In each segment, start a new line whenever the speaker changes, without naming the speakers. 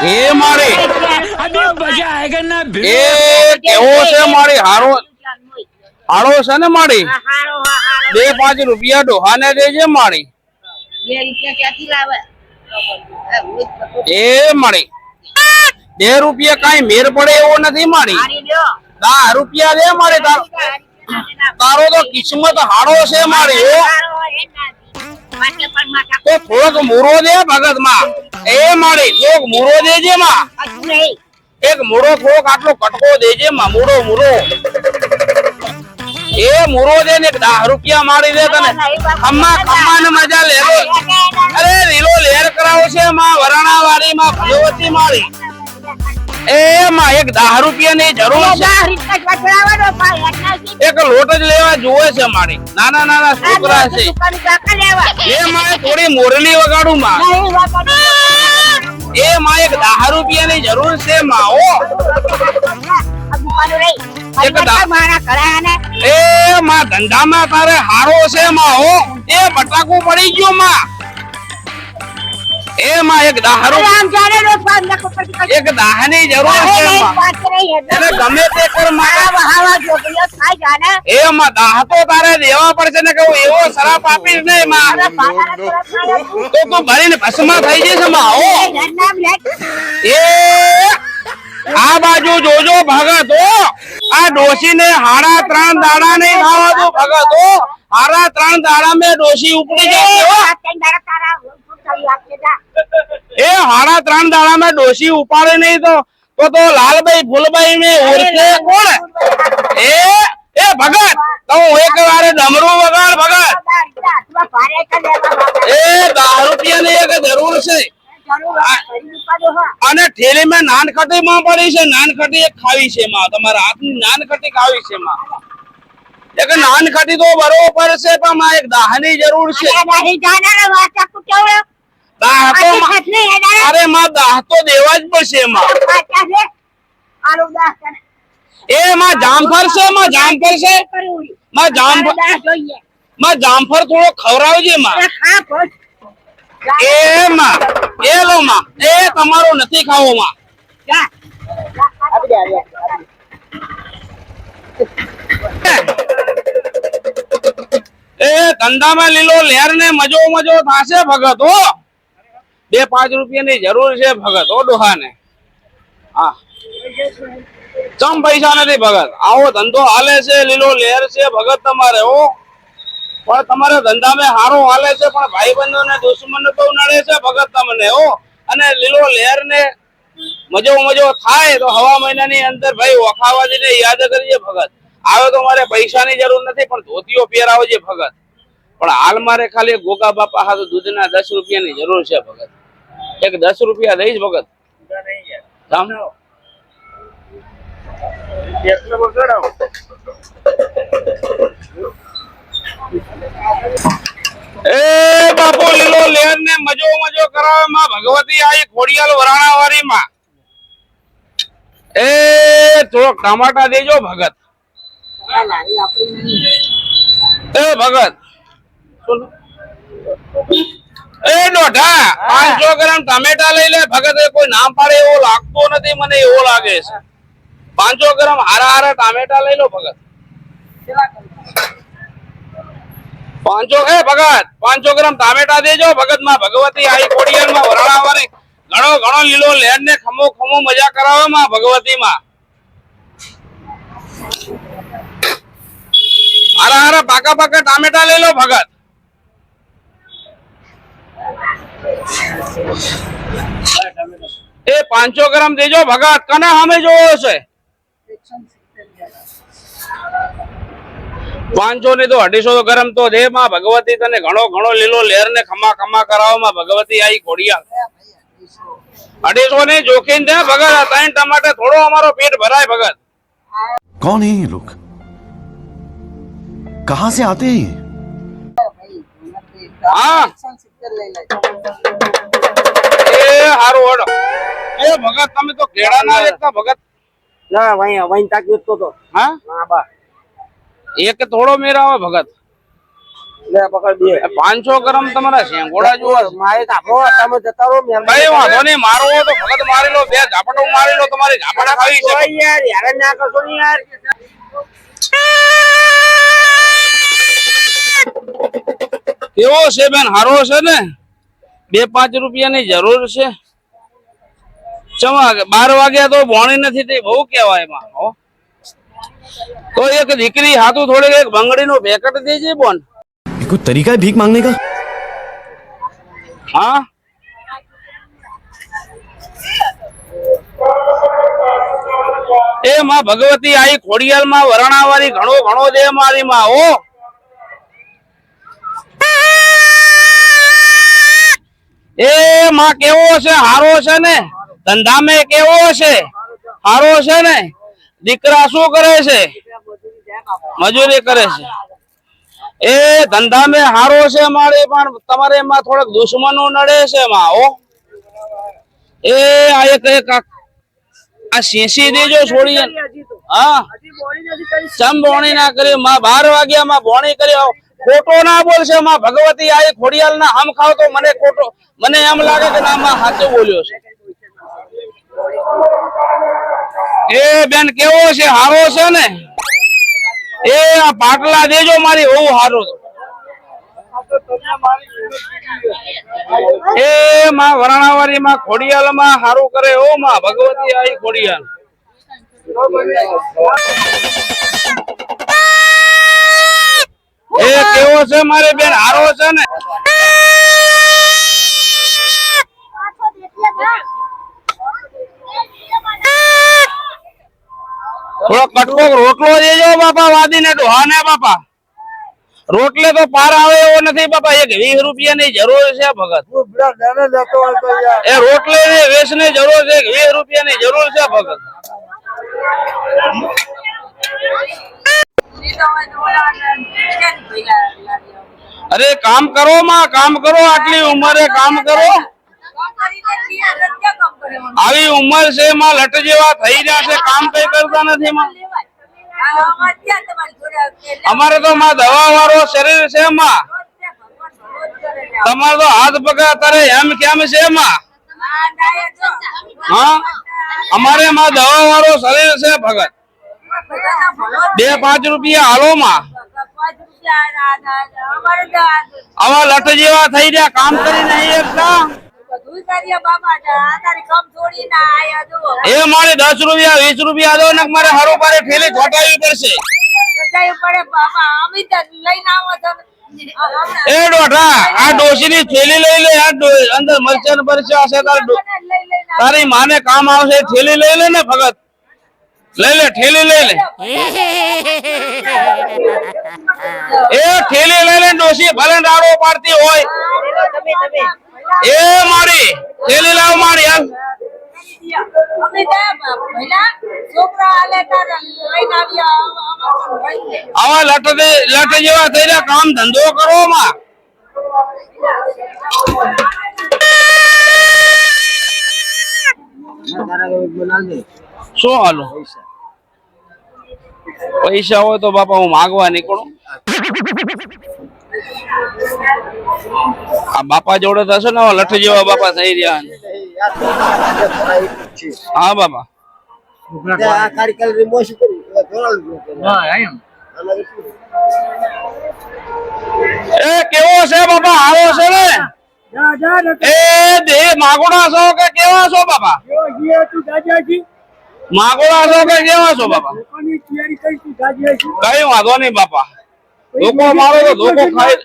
એ મારી
अभी मजा आएगा ना
એ કેવો છે મારી હારો હારો છે ને મારી
હારો
2-5 રૂપિયા ડોહાને દેજે મારી
2 રૂપિયા ક્યાંથી લાવે
એ મારી 2 રૂપિયા કઈ મેર પડે એવો નથી મારી
હારી લ્યો
10 રૂપિયા દે મારી તારો તો કિસ્મત હારો છે મારી હો
માટે પણ માથા
તો થોડોક મૂરો દે ભગત માં એ મારી થોડોક મૂરો દેજે માં
કશું નહીં
એક મૂરો થોડોક આટલો કટકો દેજે માં મૂરો એ મૂરો દે ને 10 રૂપિયા મારી દે તને ખમ્મા ને મજા લે અરે લીલો લેર કરાવો છે માં વરાણા વાળી માં ભગવતી મારી એ માં એક 10 રૂપિયા ની જરૂર છે એક લોટ જ લેવા જોવે છે મારી નાના છોકરા છે એ માં થોડી મોરલી વગાડું માં એ માં એક 10 રૂપિયા ની જરૂર છે માં ઓ એ માં ધંધામાં તારે હારો છે માં હો એ બટાકું પડી ગયો માં એ માં એક 10 રૂપિયા એક 10 ની જરૂર છે માં એટલે ગમે તે કર માં એ માં 10 તો તારે દેવા પડશે ને કહું એવો શરાપ આપીશ નહીં માં તો તું ભરીને ભસ્મા થઈ જશે માં હો એ આ બાજુ જોજો ભગત હો આ ડોશી ને 3.5 દાડા નહીં ખાવા દો ભગત હો 3.5 દાડા में ડોશી ઉપડી જાય હો એ 3.5 દાડા में ડોશી ઉપાડે નહીં તો લાલભાઈ ફૂલભાઈ में ઓળખે કોણ એ ભગત તો એક વાર ડમરું વગાડ ભગત એ 10 રૂપિયા ની એક જરૂર છે અને ઠેલી में નાનખટી માં પડી છે નાનખટી એક ખાવી છે માં તમારા હાથની નાનખટી ખાવી છે માં એક નાનખટી તો બરોબર છે પણ માં એક 10 ની જરૂર છે અરે માં 10 તો દેવા જ પડશે માં એ માં જામફળ છે માં જામફળ છે માં જામફળ થોડો ખવડાવજે માં એ માં એ લો માં એ તમારો નથી ખાવો માં એ ધંધામાં લીલો લહેર ને મજો થાશે ભગત હો 2-5 રૂપિયા ની જરૂર છે ભગત હો ડોહા ને હા ચમ પૈસા નથી ભગત આવો ધંધો હાલે છે લીલો લહેર છે ભગત તમારે હો પણ તમારે ધંધા में હારો હાલે છે પણ ભાઈબંધો ને દુશ્મન તો નડે છે ભગત તમને હો અને લીલો લહેર ને મજો થાય તો હવા મહિનાની અંદર ભાઈ વખાવાજી ને યાદ કરજે ભગત આવે તો મારે પૈસાની જરૂર નથી પણ ધોતીઓ પહેરાવજે ભગત પણ હાલ મારે ખાલી ગોગા બાપા હાથે દૂધના 10 રૂપિયાની જરૂર છે ભગત એક 10 રૂપિયા દઈશ ભગત એ બાપુ લીલો લેર ને મજો કરાવે માં ભગવતી આઈ ખોડિયાલ વરાણા વાળી માં એ થોડોક ટમાટા દેજો ભગત એ ભગત એ દોઢા 500 ગ્રામ ટમેટા લઈ લે ભગત કોઈ નામ પાડે એવો લાગતો નથી મને એવો લાગે છે 500 ગ્રામ હારા ટમેટા લઈ લો ભગત 500 એ ભગત 500 ગ્રામ ટમેટા દેજો ભગત માં ભગવતી આઈ ખોડિયાલ માં વરાણા વાળી ઘણો લીલો લેર ને ખમો મજા કરાવે માં ભગવતી માં હારા પાકા ટામેટા લઈ લો ભગત એ 500 ગ્રામ દેજો ભગત કને સામે જોવો છે 500 ની તો 250 ગ્રામ તો દે માં ભગવતી તને ઘણો લીલો લેર ને ખમા કરાવો માં ભગવતી આઈ ખોડિયાલ 250 ને જોખીને દે ભગત 3 ટમાટર થોડો અમારો પેટ ભરાય ભગત
कौन है ये लोग कहां से आते हैं
હા એ હારું હડો એ ભગત તમે તો કેળા ના વેચતા ભગત
ના વાઈ તાક્યું તો
હા
હા બા
એક થોડો મેરાવે ભગત
લે પકડ બે
500 ગ્રામ તમારા શેંગોડા જોવા છે.
મારે કાપો તમે જતા રહો
કઈ વાંધો નહીં, મારો હોય તો ભગત મારી લો, બે ઝાપટો મારી લો, તમારી ઝાપડા ખાવી છે.
યાર યાર ના કરશો ને યાર
કેવો છે બેન, હારો છે ને? 2-5 રૂપિયાની જરૂર છે. ચમા 12 વાગ્યા તો ભોણી નથી થઈ, બહુ કેવાય એમાં હો. તો એક દીકરી હાથું થોડીક એક બંગડીનું પેકેટ દેજે બોન.
ये कोई तरीका है भीख मांगने का?
હા એ માં ભગવતી આઈ ખોડિયાલ માં વરણાવાળી ઘણો ઘણો દે મારી માં હો. એ માં કેવો છે, હારો છે ને? ધંધામાં કેવો છે, હારો છે ને? દીકરા શું કરે છે? મજૂરી કરે છે. એ ધંધામાં હારો છે મારે, પણ તમારે એમાં થોડાક દુશ્મનો નડે છે માં હો. એ આ એક આ શીશી દેજો છોડી. હા ચમ બોણી ના કરી માં, 12 વાગ્યા માં બોણી કરી. ખોટો ના બોલશે માં ભગવતી આઈ ખોડિયાલ ના હમ ખાવ તો મને ખોટો, મને એમ લાગે કે ના માં સાચું બોલ્યો છે. એ બેન કેવો છે, હારો છે ને? એ આ પાટલા દેજો મારી, બહુ હારું. એ માં વરાણાવાળી માં ખોડિયાલ માં હારું કરે ઓ માં ભગવતી આઈ ખોડિયાલ. એ કેવો છે મારે બેન, હારો છે ને? થોડો કટકો રોટલો દેજો બાપા, વાદીને ડોહાને બાપા. રોટલે તો પાર આવે એવો નથી બાપા, એક 20 રૂપિયાની જરૂર છે ભગત. એ રોટલે ને વેસ ની જરૂર છે, 20 રૂપિયાની જરૂર છે ભગત. અરે કામ કરો માં, કામ કરો, આટલી ઉંમરે કામ કરો. આવી ઉંમર છે માં, લટ જેવા થઈ રહ્યા છે, કામ કઈ કરતા નથી માં. અમારે તો માં દવા વાળો શરીર છે માં, તમારે તો હાથ પગ અત્યારે એમ કેમ છે માં? હા અમારે માં દવા વાળો શરીર છે ભગત. 2-5 રૂપિયા હાલો માં. આવા લટ જેવા થઈ રહ્યા, કામ કરી નહીં એકતા. એ મારે 10 રૂપિયા 20 રૂપિયા દો ને મારે હારો પારે ઠેલી છોટાવી પડશે. એ ડોઢા આ ડોશી ની થેલી લઈ લે, અંદર મરચા ને બરચા હશે, તારી માને કામ આવશે. થેલી લઈ લે ને ભગત, લઈ લે ઠેલી લઈ લે. એ ઠેલી લઈ લે ડોશી, ભલે રાડો પાડતી હોય. એ મારી થેલી લાવ મારી હાલ. આવા લટ જેવા થઈ રહ્યા, કામ ધંધો કરો માં. શું હાલો? પૈસા હોય તો બાપા હું માગવા નીકળું. આ બાપા જોડે થશે ને લઠ જેવા બાપા થઈ રહ્યા. હા બાપા એ કેવો છે બાપા, આવો છે ને? એ દેહ માગોડા છો કે કેવા છો બાપા? માગોડા છો કે કેવા છો બાપા? કઈ વાંધો નહીં બાપા, ધોકો મારો તો ધોકો ખાય.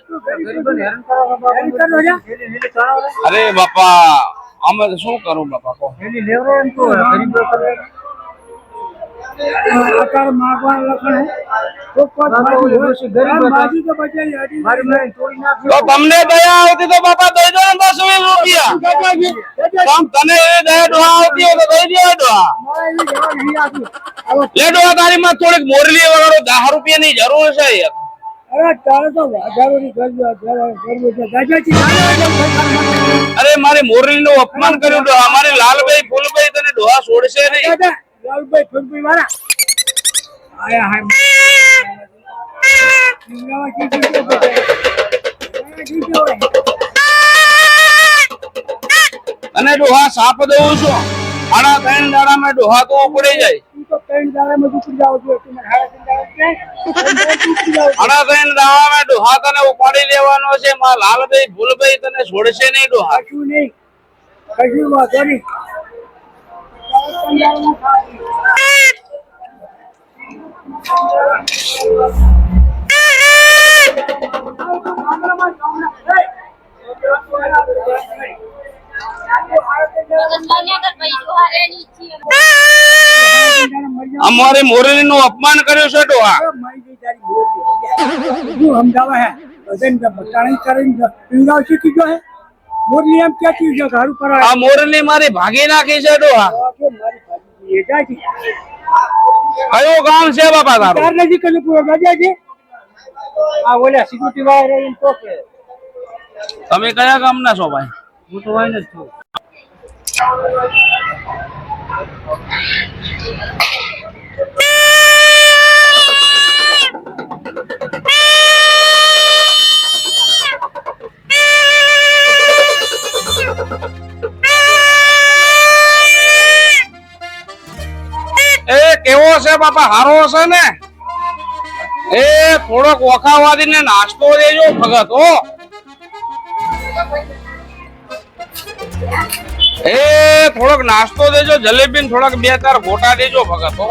અરે બાપા અમે શું કરું બાપા, કહો. તો તમને દયા આવતી તો બાપા દઈ દો ને 10-20 રૂપિયા. તને એવી દયા ડોહા આવતી હોય તો દઈ દે ડોહા. લે ડોહા તારી માં થોડીક મોરલી વગાડો, 10 રૂપિયાની જરૂર છે યાર. અરે મારી મોરલી નું અપમાન કર્યું ડોહા, મારી લાલભાઈ ફૂલભાઈ તને ડોહા છોડશે નહીં.
લાલભાઈ ફૂલભાઈ વાળા આયા હાય
અને ડોહા સાપ દઉં છું 3.5 દાડામાં ડોહા તો ઉપડી જાય 3.5 દાડામાં ડોહા તને ઉપાડી લેવાનો છે માં લાલભાઈ ભૂલભાઈ તને છોડશે નહીં ડોહા અમારી મોરલી નું અપમાન કર્યું છે ડોહા આ મોરલી મારી ભાગી નાખી છે ડોહા કયું ગામ છે બાપા તારું તમે કયા ગામના છો ભાઈ
હું તો વાય નથી છું
એ કેવો છે બાપા હારો છે ને એ થોડોક વખાવાદી ને નાસ્તો દેજો ભગત હો એ થોડોક નાસ્તો દેજો જલેબી ને થોડાક 2-4 ગોટા દેજો ભગત હો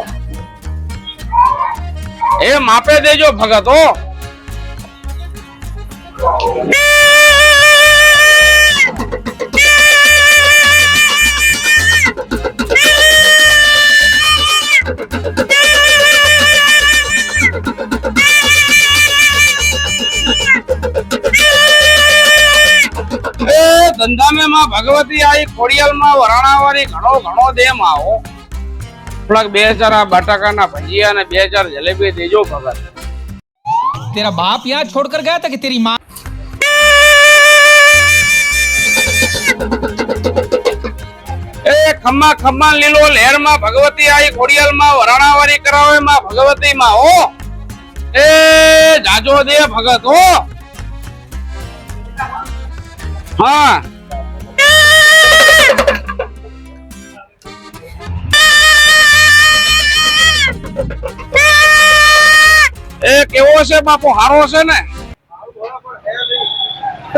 એ માપે દેજો ભગત હો ધંધા में मां भगवती आई खोड़ियाल में वराणा वाली घणो दे मां हो થોડાક 2-4 બટાકા ના ભજીયા અને 2-4 જલેબી દેજો ભગત
तेरा बाप यहाँ छोड़कर गया था कि तेरी माँ
ए खम्मा खम्मा લીલો લહેર માં ભગવતી आई खोड़ियाल में वराणा वाली करावे માં ભગવતી માં हो ए જાજો દે ભગત हो हाँ ए केवो છે બાપુ હારો છે ને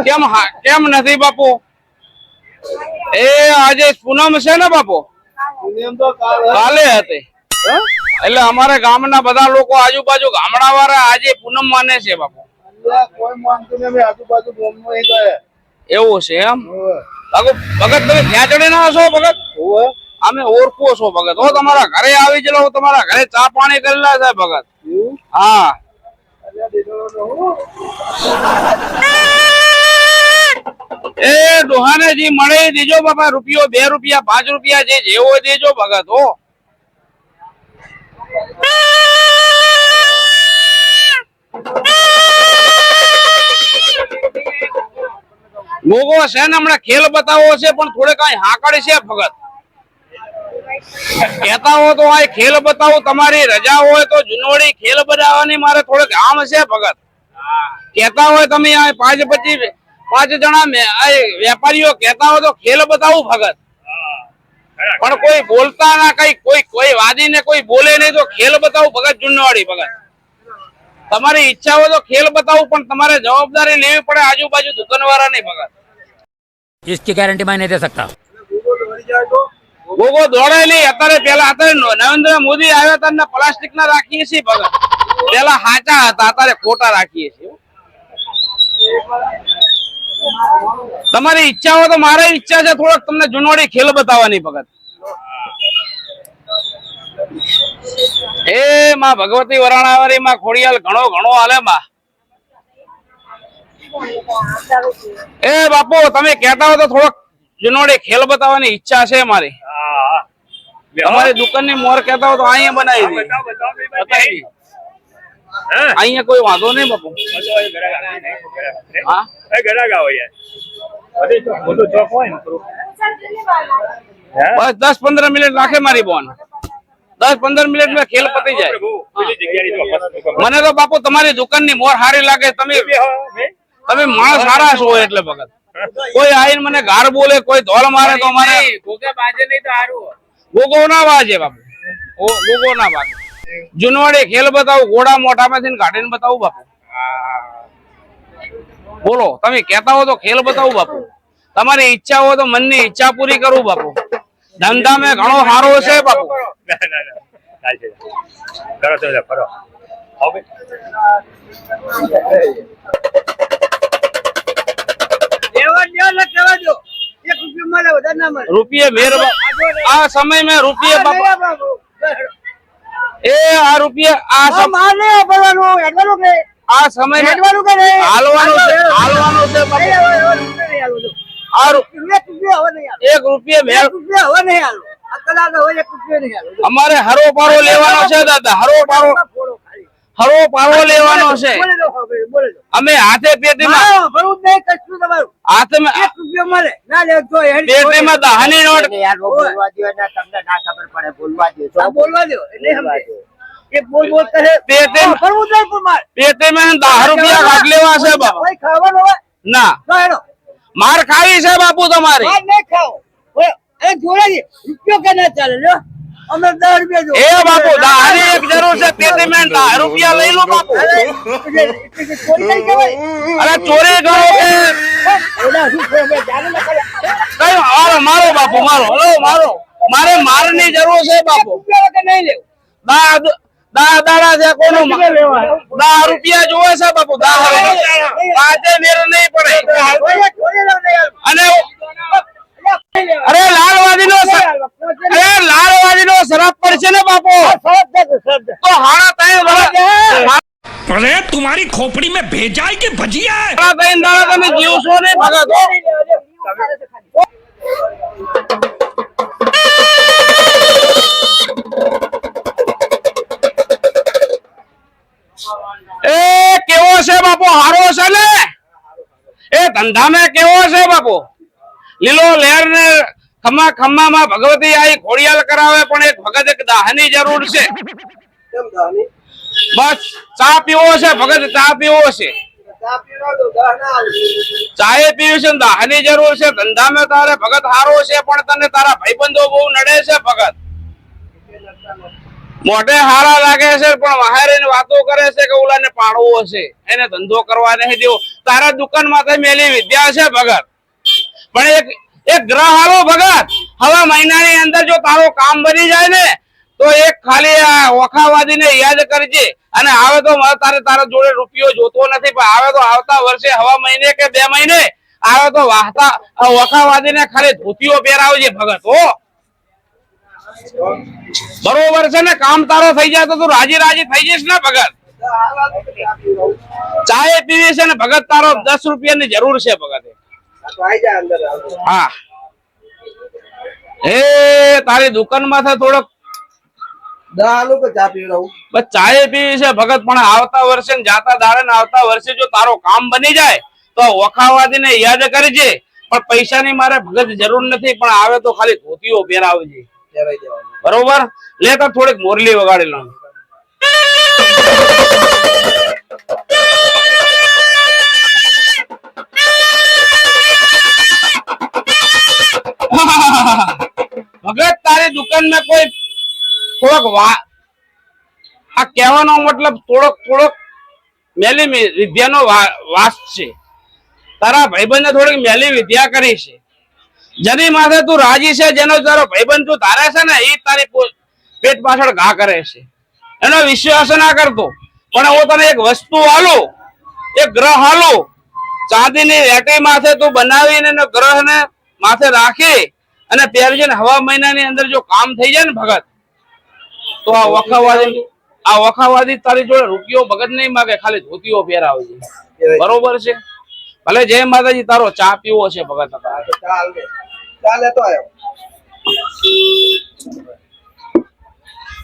કેમ નથી બાપુ એ આજે પૂનમ છે ને બાપુ કાલે હતી એટલે અમારે ગામના બધા લોકો આજુબાજુ ગામડા વાળા આજે પૂનમ માને છે બાપુ એવું છે એમ ભગત તમે ત્યાં ચડી ના હશો ભગત અમે ઓળખો છો ભગત હો તમારા ઘરે આવી જલો તમારા ઘરે ચા પાણી કરેલા છે ભગત હા એ ડોહાને જી મળે દેજો બાપા ₹1 ₹2 ₹5 જે જેવો દેજો ભગત હો ગોગો છે ને હમણાં ખેલ બતાવો છે પણ થોડે કઈ હાકડ છે ભગત કહેતા હો તો આ ખેલ બતાવો તમારી રજા હોય તો જુનોડી ખેલ બતાવવાની મારે થોડે કામ છે ભગત કહેતા હોય તમે આ 5 જણા વેપારીઓ કહેતા હોય તો ખેલ બતાવું ભગત પણ કોઈ બોલતા ના કોઈ વાદી ને કોઈ બોલે નહીં તો ખેલ બતાવું ભગત જુનવાડી ભગત તમારી ઈચ્છા હોય તો ખેલ બતાવું પણ તમારે જવાબદારી લેવી પડે આજુબાજુ દુકાનવાળા નહીં ભગત
इसकी गारंटी मैं नहीं दे सकता
ગોગો દોડાયેલી અત્યારે નરેન્દ્ર મોદી આવ્યા હતા પ્લાસ્ટિક ના રાખીએ છીએ ભગત પેલા હાચા હતા અત્યારે ખોટા રાખીએ છીએ તમારી ઈચ્છા હોય તો મારી ઈચ્છા છે થોડોક તમને જુનવાડી ખેલ બતાવવાની ભગત એ માં ભગવતી વરાણાવાળી માં ખોડિયાલ ઘણો હાલે માં એ બાપુ તમે કહેતા હો તો થોડોક જુનવાડી ખેલ બતાવવાની ઈચ્છા છે મારી તમારી દુકાનની મોર કહેતા હો તો અહીંયા બનાવી દે અહીંયા કોઈ વાંધો નહીં બાપુ હા બસ 10-15 મિનિટ રાખે મારી બોન 10-15 મિનિટ માં ખેલ પતી જાય મને તો બાપુ તમારી દુકાનની મોર હારી લાગે તમે તમે માણસ સારા છો એટલે ભગત કોઈ આઈને મને ગાર બોલે કોઈ ધોલ મારે તો મારે
ગોગે બાજે નહીં તો હારું
ગોગો ના વાજે બાપુ ગોગો ના વાગે જુનવાડી ખેલ બતાવું ઘોડા મોઢામાંથી કાઢીને બતાવું બાપુ બોલો તમે કહેતા હો તો ખેલ બતાવું બાપુ તમારી ઈચ્છા હોય તો મનની ઈચ્છા પૂરી કરું બાપુ ધંધા મેં ઘણો સારો છે બાપુ
કરો તો કરો હવે
રૂપિયા મહેરબાન આ સમય में રૂપિયા બાપુ એ આ રૂપિયા આ સમય હાલવાનું છે આ એક રૂપિયા અમારે હરો પારો લેવાનો છે દાદા હરો પારો લેવાનો છે અમે હાથે પેટીમાં પેટીમાં દહાની નોટ પેટીમાં 10 રૂપિયા કાઢ લેવા છે બાપુ ના માર ખાવી છે બાપુ તમારી એ બાપુ દહાની એક જરૂર છે પેટીમાં 10 રૂપિયા લઈ લો બાપુ અરે ચોરી કરો કે મારો બાપુ મારો મારે મારની જરૂર છે બાપુ દાડા છે કોનું 10 રૂપિયા જોવે છે બાપુ 10 પાંચે મેર નહીં પડે અને અરે લાલવાદી નો શરાબ પડશે ને બાપુ તો હાડા 3 વર્ષ
अरे तुम्हारी खोपड़ी में भेजा है कि भजिया है?
हाड़ा 3 દાડા તમે જીવશો નહીં ભગત એ કેવો છે બાપુ હારો છે ને એ ધંધા માં કેવો છે બાપુ લીલો લહેર ને ખમ્મા ખમ્મામાં ભગવતી આઈ ખોડિયાલ કરાવે પણ એક ભગત એક દાહની જરૂર છે બસ ચા પીવો છે ભગત ચા પીવો છે ચાય પીવી છે દાહની જરૂર છે ધંધા માં તારે ભગત હારો છે પણ તને તારા ભાઈબંધો બહુ નડે છે ભગત મોઢે હારા લાગે છે પણ વહારીને વાતો કરે છે કે ઓલાને પાડવો છે એને ધંધો કરવા નહીં દેવો તારા દુકાન માંથી મેલી વિદ્યા છે ભગત પણ એક ગ્રહ હાલો ભગત હવે મહિનાની અંદર જો તારો કામ બની જાય ને તો એક ખાલી આ વખાવાદી ને યાદ કરજે અને આવે તો તારા જોડે રૂપિયો જોતો નથી પણ આવે તો આવતા વર્ષે હવા મહિને કે 2 મહિને આવે તો વખાવાદી ને ખાલી ધોતીઓ પહેરાવજે ભગત હો બરોબર છે ને કામ તારો થઈ જાય તો તું રાજી થઈ જઈશ ને ભગત ચાય પીવી છે ને ભગત તારો 10 રૂપિયાની જરૂર છે ભગત હા એ તારી દુકાન માંથી થોડોક ચાય પીવી છે ભગત પણ આવતા વર્ષે જાતા દાડે ને આવતા વર્ષે જો તારો કામ બની જાય તો વખાવાદી ને યાદ કરજે પણ પૈસાની મારે ભગત જરૂર નથી પણ આવે તો ખાલી ધોતીઓ પહેરાવજે બરોબર લેતા થોડીક મોરલી વગાડી લો ભગત તારી દુકાન માં કોઈ થોડોક આ કહેવાનો મતલબ થોડોક મેલી વિદ્યાનો વાસ છે તારા ભાઈબંધને થોડીક મેલી વિદ્યા કરી છે જેની માથે તું રાજી છે જેનો તારો ભાઈબંધ તું ધારે છે ને એ તારી પેટ પાછળ ઘા કરે છે એનો વિશ્વાસ ના કરતો પણ હું તને એક વસ્તુ હાલું એક ગ્રહ હાલું ચાંદીની રેટી માથે તું બનાવીને ગ્રહ ને માથે રાખી અને પહેરજે ને હવા મહિનાની અંદર જો કામ થઈ જાય ને ભગત તો આ વખાવાદી તારી જોડે રૂપિયો ભગત નહીં માગે ખાલી ધોતીઓ પહેરાવજે બરોબર છે ભલે જય માતાજી તારો ચા પીવો છે ભગત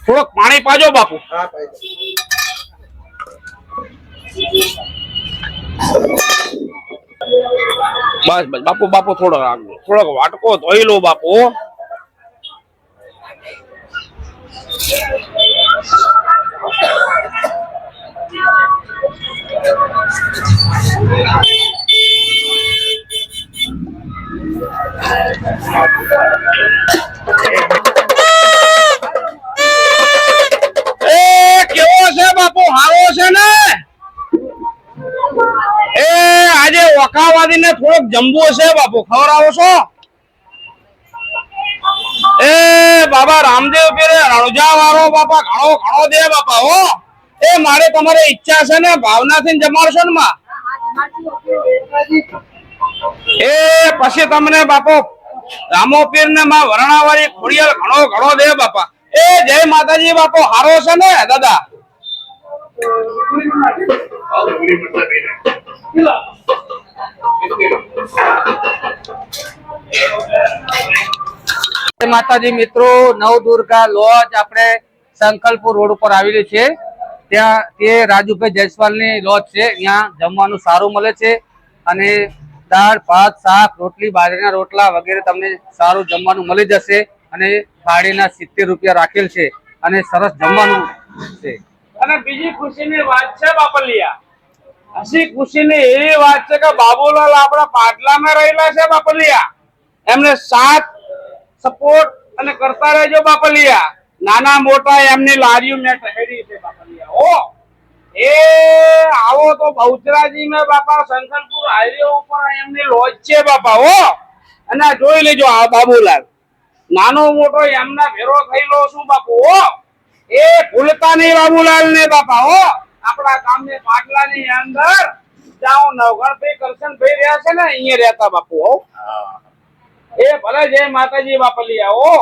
થોડોક પાણી પાજો બાપુ બસ બાપુ થોડોક વાટકો ધોઈ લો બાપુ માતાજીને થોડોક જમવો છે બાપુ, ખવડાવો છો? એ બાબા રામદેવ પીરે રણુજા વાળો બાપા ઘણો ઘણો દે બાપા હો. એ મારે તમારી ઈચ્છા છે ને ભાવનાથી જમાડશો ને માં? એ પછી તમને બાપો રામો પીર ને માં વરણાવાળી ખોડિયાલ ઘણો ઘણો દે બાપા. એ જય માતાજી બાપો, હારો છે ને દાદા?
માતાજી મિત્રો, નવદુર્ગા લોજ આપણે સંકલ્પપુર રોડ ઉપર આવેલી છે. ત્યાં તે રાજુભાઈ જયસ્વાલ ની લોજ છે. ત્યાં જમવાનું સારું મળે છે અને દાળ ભાત શાક રોટલી બાજરીના રોટલા વગેરે તમને સારું જમવાનું મળી જશે. અને થાળીના 70 રૂપિયા રાખેલ છે અને સરસ જમવાનું છે.
અને બીજી ખુશીની વાત છે બાપલિયા, હસી ખુશીની એવી વાત છે કે બાબુલાલ આપણા પાટલામાં રહેલા છે બાપલિયા. એમને સાથ સપોર્ટ અને કરતા રહેજો બાપલિયા. નાના મોટા એમની લારીઓ મેં ટહેરી છે બાપલિયા. ઓ એ આવો તો બહુચરાજી મેં બાપા સંકલપુર હાઈવે ઉપર એમની લોજ છે બાપા. ઓ અને આ જોઈ લેજો આ બાબુલાલ નાનો મોટો એમના ભેરો થયેલો શું બાપુ. ઓ એ ભૂલતા નહીં બાબુલાલ ને બાપા. ઓ આપણા ગામની પાટલાની અંદર જાઓ નવગણભાઈ કરશનભાઈ રહ્યા છે ને, અહીંયા રહેતા બાપુ. હો એ ભલે જય માતાજી બાપલિયા. ઓ